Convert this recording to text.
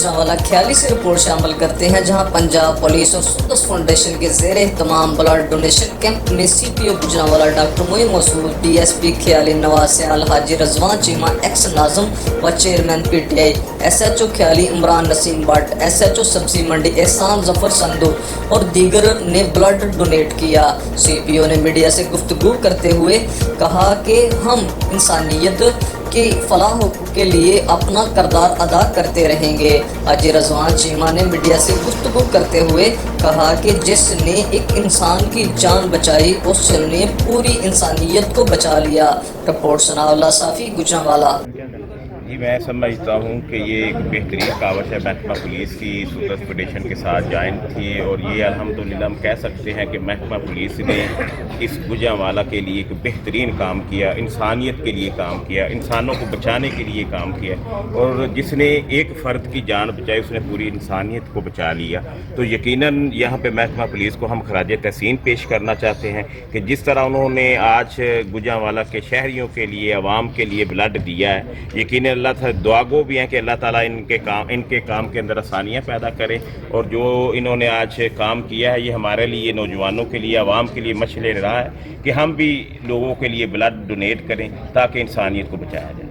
गुजरांवाला ख्याली से रिपोर्ट शामिल करते हैं, जहां पंजाब पुलिस और सुदस फाउंडेशन के जेर तमाम ब्लड डोनेशन कैंप में CPO Gujranwala doctor Moin Masood, DSP Khiali Nawaz Sayal, Haji Rizwan Cheema, ex नाजम व chairman PTI, SHO Khiali Imran Naseem Bhatt, SHO Sabzi Mandi Ehsan Zafar Sandhu और दीगर ने ब्लड डोनेट किया। CPO ने मीडिया से गुफ्तगू करते हुए कहा कि हम इंसानियत की फलाह के लिए अपना किरदार अदा करते रहेंगे। हाजी रजवान चीमा ने मीडिया से गुफ्तगू करते हुए कहा कि जिसने एक इंसान की जान बचाई उसने पूरी इंसानियत को बचा लिया। रिपोर्ट सनाउल्लाह साफी, गुजरांवाला। जी, मैं समझता हूँ कि ये एक बेहतरीन कावश है महकमा पुलिस की सुदस फाउंडेशन के साथ जॉइन थी, और ये अल्हम्दुलिल्लाह हम कह सकते हैं कि महकमा पुलिस ने इस गुजरांवाला के लिए एक बेहतरीन काम किया, इंसानियत के लिए काम किया, इंसानों को बचाने के लिए काम किया, और जिसने एक फ़र्द की जान बचाई उसने पूरी इंसानियत को बचा लिया। तो यकीनन यहाँ पे महकमा पुलिस को हम खराज तहसीन पेश करना चाहते हैं कि जिस तरह उन्होंने आज गुजरांवाला के शहरियों के लिए, आवाम के लिए ब्लड दिया है, यकीनन अल्लाह से दुआ गो भी हैं कि अल्लाह ताला इनके काम के अंदर आसानियाँ पैदा करे, और जो इन्होंने आज काम किया है ये हमारे लिए, नौजवानों के लिए, आवाम के लिए मशले रहा है कि हम भी लोगों के लिए ब्लड डोनेट करें ताकि इंसानियत को बचाया जाए।